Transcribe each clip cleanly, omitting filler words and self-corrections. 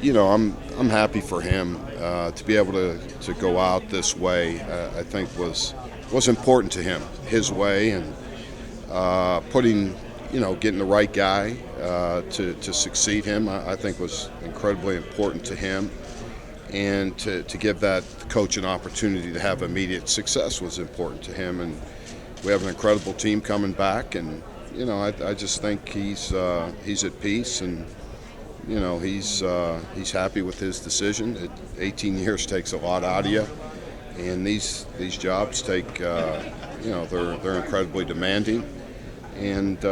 I'm happy for him to be able to go out this way. I think was important to him, his way, and getting the right guy to succeed him. I think was incredibly important to him, and to give that coach an opportunity to have immediate success was important to him. And we have an incredible team coming back, and I just think he's at peace, and he's happy with his decision. 18 years takes a lot out of you, and these jobs take they're incredibly demanding. And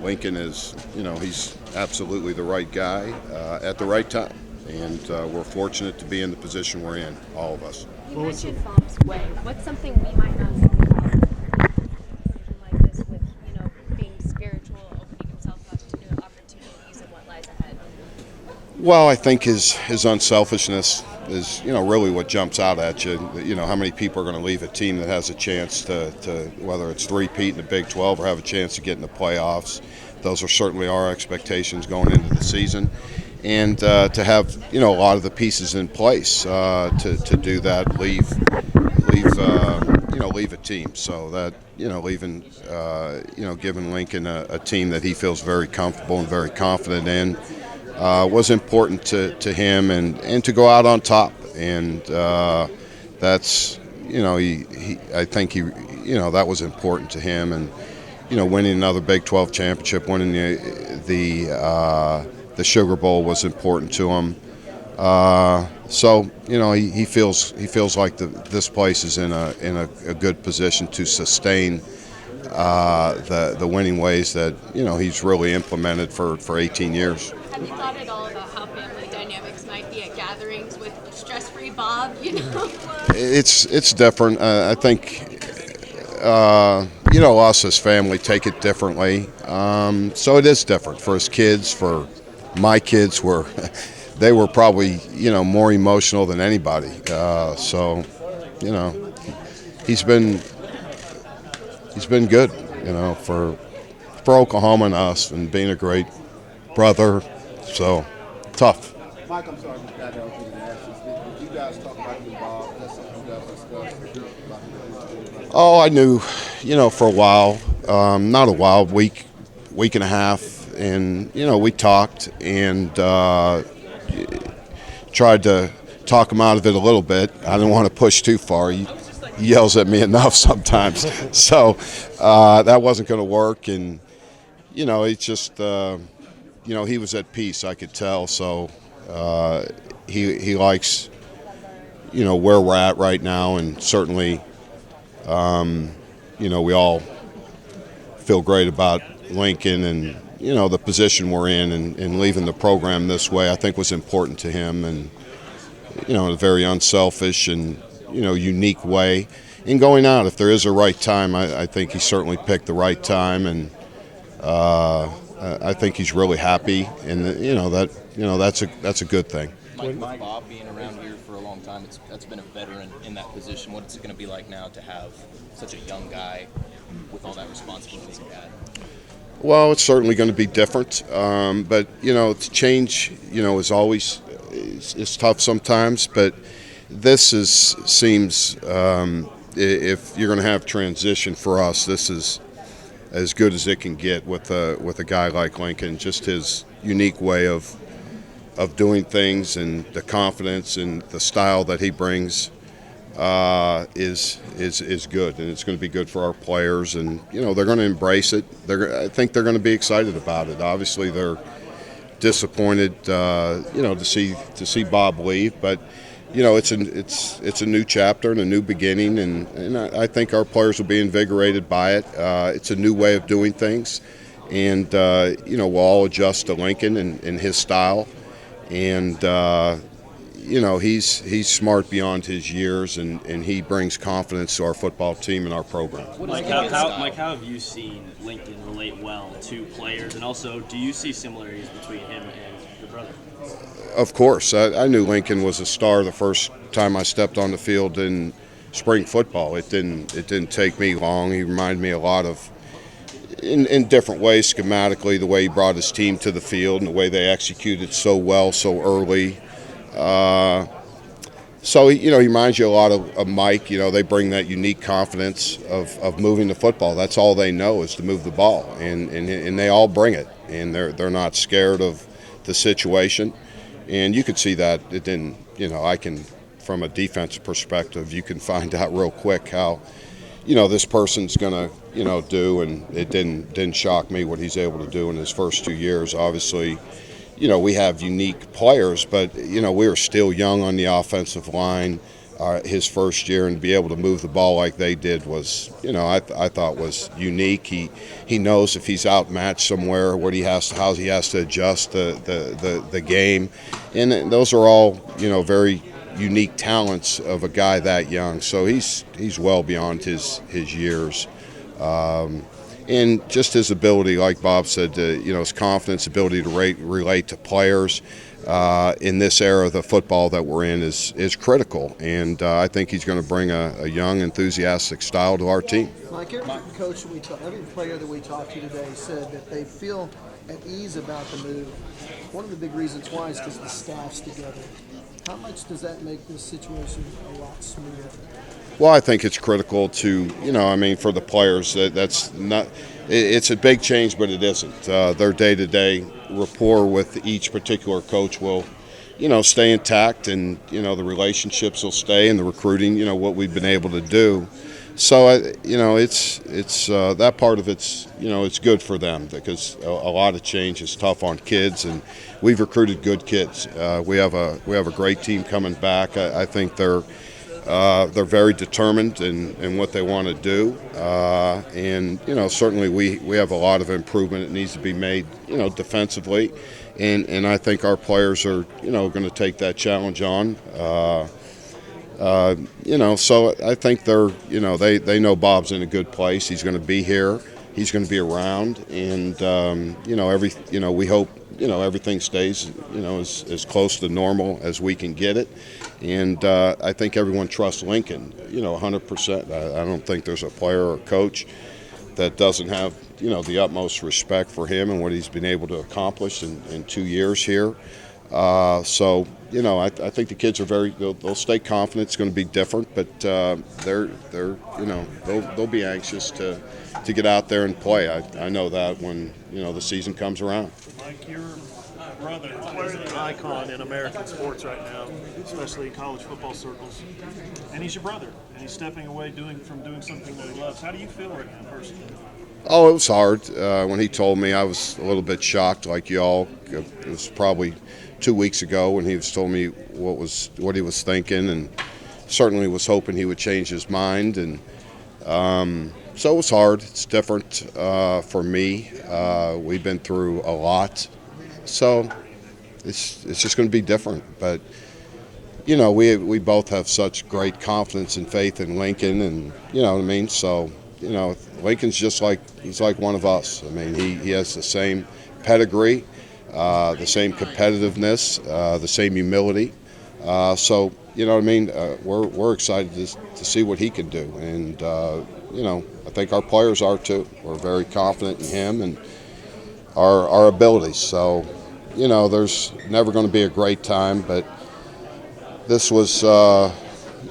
Lincoln is he's absolutely the right guy at the right time, and we're fortunate to be in the position we're in, all of us. You mentioned Bob's way. What's something we might not see about a decision like this, with being spiritual, opening himself up to new opportunities and what lies ahead? Well, I think his unselfishness is really what jumps out at you. How many people are going to leave a team that has a chance to whether it's three-peat in the Big 12 or have a chance to get in the playoffs. Those are certainly our expectations going into the season, and to have a lot of the pieces in place to do that, leave a team, so that giving Lincoln a team that he feels very comfortable and very confident in was important to him, and to go out on top, and that's I think that was important to him, and winning another Big 12 championship, winning the Sugar Bowl was important to him. So he feels like this place is in a good position to sustain the winning ways that he's really implemented for 18 years. Have you thought at all about how family dynamics might be at gatherings with stress-free Bob? It's different. I think us as family take it differently. So it is different for his kids. For my kids, they were probably more emotional than anybody. So he's been good, for Oklahoma and us, and being a great brother. So tough. Mike, I'm sorry, Mr. Did you guys talk about you, Bob? That's something you guys discussed. Oh, I knew, for a while, not a while, week and a half, and we talked and tried to talk him out of it a little bit. I didn't want to push too far. He yells at me enough sometimes, so that wasn't going to work. And it's just he was at peace, I could tell. So he likes where we're at right now, and certainly we all feel great about Lincoln, and the position we're in, and leaving the program this way I think was important to him, and in a very unselfish and unique way. In going out, if there is a right time, I think he certainly picked the right time, and I think he's really happy, and that's a good thing. Mike, with Bob being around here for a long time, that's been a veteran in that position. What's it going to be like now to have such a young guy with all that responsibility he had? Well, it's certainly going to be different, but to change, is always is tough sometimes. But this seems if you're going to have transition for us, this is as good as it can get with a guy like Lincoln. Just his unique way of doing things, and the confidence and the style that he brings is good, and it's going to be good for our players, and they're going to embrace it. I think they're going to be excited about it. Obviously, they're disappointed, to see Bob leave, but it's a new chapter and a new beginning, and I think our players will be invigorated by it. It's a new way of doing things, and we'll all adjust to Lincoln and his style, and he's smart beyond his years, and he brings confidence to our football team and our program. Mike, how have you seen Lincoln relate well to players, and also do you see similarities between him and your brother? Of course. I knew Lincoln was a star the first time I stepped on the field in spring football. It didn't take me long. He reminded me a lot of in different ways, schematically, the way he brought his team to the field and the way they executed so well so early. So, he reminds you a lot of Mike. They bring that unique confidence of moving the football. That's all they know is to move the ball, and they all bring it, and they're not scared of the situation. And you could see that it didn't, I can, from a defensive perspective, you can find out real quick how, this person's going to, do, and it didn't shock me what he's able to do in his first 2 years. Obviously, we have unique players, but, we were still young on the offensive line his first year, and to be able to move the ball like they did was, I thought was unique. He knows if he's outmatched somewhere, how he has to adjust the game. And those are all, very unique talents of a guy that young. So he's well beyond his years. And just his ability, like Bob said, his confidence, ability to relate to players in this era of the football that we're in is critical. And I think he's going to bring a young, enthusiastic style to our team. Mike, every player that we talked to today said that they feel at ease about the move. One of the big reasons why is because the staff's together. How much does that make this situation a lot smoother? Well, I think it's critical to, for the players, that's not, it's a big change, but it isn't. Their day-to-day rapport with each particular coach will, stay intact, and, the relationships will stay, and the recruiting, what we've been able to do. So, it's that part of it's, it's good for them, because a lot of change is tough on kids, and we've recruited good kids. We have a great team coming back. I think they're very determined in what they want to do, and certainly we have a lot of improvement that needs to be made, defensively, and I think our players are going to take that challenge on. So I think they're they know Bob's in a good place. He's going to be here. He's going to be around, and we hope everything stays as close to normal as we can get it. And I think everyone trusts Lincoln 100%. I don't think there's a player or coach that doesn't have the utmost respect for him and what he's been able to accomplish in 2 years here. So I think the kids are they'll stay confident. It's going to be different, but they'll be anxious to get out there and play. I know that when the season comes around. Mike, your brother is an icon in American sports right now, especially in college football circles, and he's your brother, and he's stepping away from doing something that he loves. How do you feel right now, personally? Oh, it was hard. When he told me, I was a little bit shocked, like you all. It was probably 2 weeks ago when he told me what he was thinking, and certainly was hoping he would change his mind. And so it was hard. It's different for me. We've been through a lot, so it's just going to be different. But we both have such great confidence and faith in Lincoln, and you know what I mean. So Lincoln's he's like one of us. I mean, he has the same pedigree, the same competitiveness, the same humility. So what I mean. We're excited to see what he can do, and I think our players are too. We're very confident in him and our abilities. So there's never going to be a great time, but this was a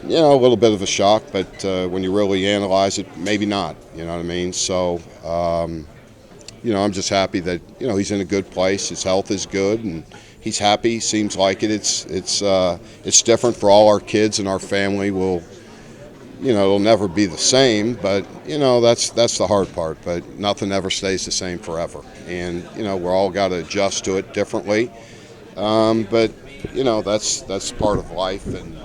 little bit of a shock. But when you really analyze it, maybe not. You know what I mean? So I'm just happy that he's in a good place. His health is good, and he's happy. Seems like it. It's different for all our kids, and our family it'll never be the same. But that's the hard part. But nothing ever stays the same forever, and we're all got to adjust to it differently. But that's part of life, and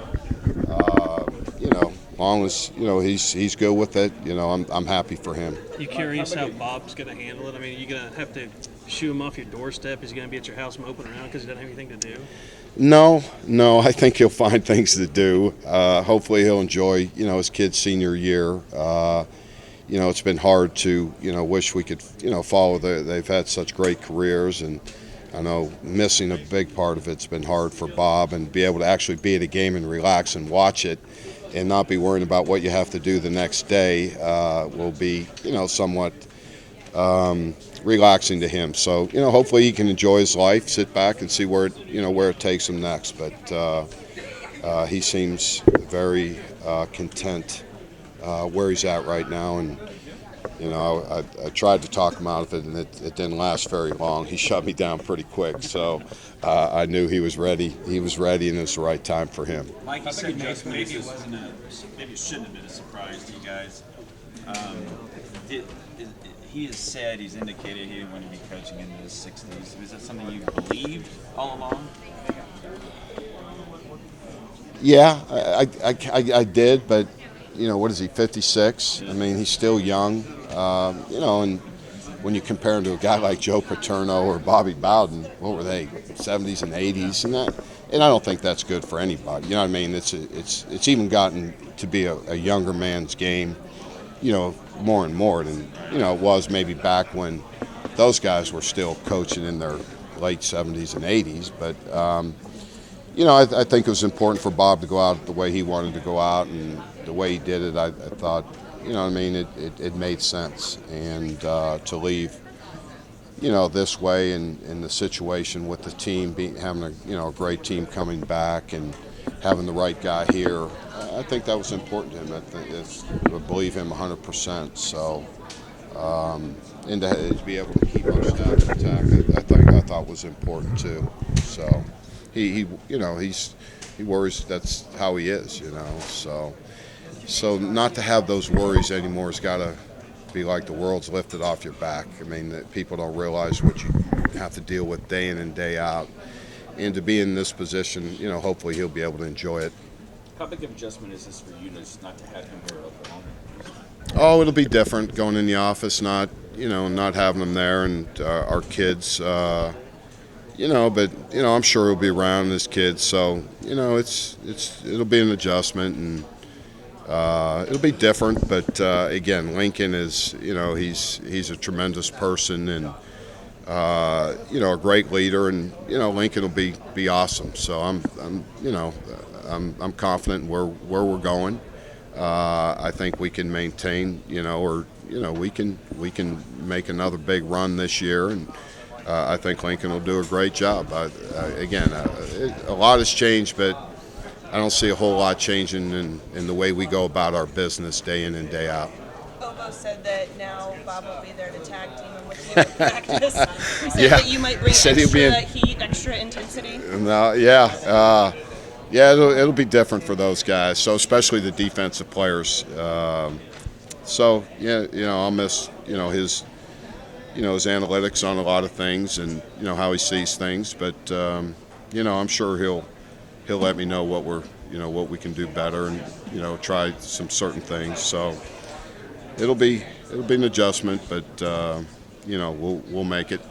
as long as he's good with it, I'm happy for him. You curious how Bob's going to handle it? I mean, are you going to have to shoo him off your doorstep? Is he going to be at your house moping around because he doesn't have anything to do? No. I think he'll find things to do. Hopefully he'll enjoy, his kid's senior year. It's been hard to, wish we could, follow they've had such great careers, and I know missing a big part of it's been hard for Bob, and be able to actually be at a game and relax and watch it and not be worrying about what you have to do the next day will be, somewhat relaxing to him. So hopefully he can enjoy his life, sit back, and see where it takes him next. But he seems very content where he's at right now, and I tried to talk him out of it, and it didn't last very long. He shut me down pretty quick, so I knew he was ready. He was ready, and it was the right time for him. Mike, you said maybe it shouldn't have been a surprise to you guys. He has said, he's indicated he didn't want to be coaching into his 60s. Is that something you believed all along? Yeah, I did, but what is he, 56? I mean, he's still young, and when you compare him to a guy like Joe Paterno or Bobby Bowden, what were they, 70s and 80s, and I don't think that's good for anybody. You know what I mean? It's even gotten to be a younger man's game, more and more than it was maybe back when those guys were still coaching in their late 70s and 80s. But I think it was important for Bob to go out the way he wanted to go out, and the way he did it, I thought, it made sense. And to leave, this way in the situation with the team having a great team coming back and having the right guy here, I think that was important to him. I believe him 100%. So, and to be able to keep our staff intact, I thought was important too. So, he worries. That's how he is. So not to have those worries anymore has got to be like the world's lifted off your back. I mean, that people don't realize what you have to deal with day in and day out. And to be in this position, hopefully he'll be able to enjoy it. How big of an adjustment is this for you not to have him here at Oklahoma? Oh, it'll be different going in the office, not having him there, and our kids, but I'm sure he'll be around his kids. So it'll be an adjustment, and it'll be different. But again, Lincoln is he's a tremendous person, and a great leader, and Lincoln will be awesome. So I'm confident in where we're going. I think we can maintain, we can make another big run this year, and I think Lincoln will do a great job. Again, a lot has changed, but I don't see a whole lot changing in the way we go about our business day in and day out. Bobo said that now Bob will be there to tag team him with you at practice. He said that you might bring extra heat, extra intensity. Yeah, it'll be different for those guys. So especially the defensive players. I'll miss his his analytics on a lot of things, and how he sees things. But I'm sure he'll let me know what we can do better, and try some certain things. So it'll be an adjustment, but we'll make it.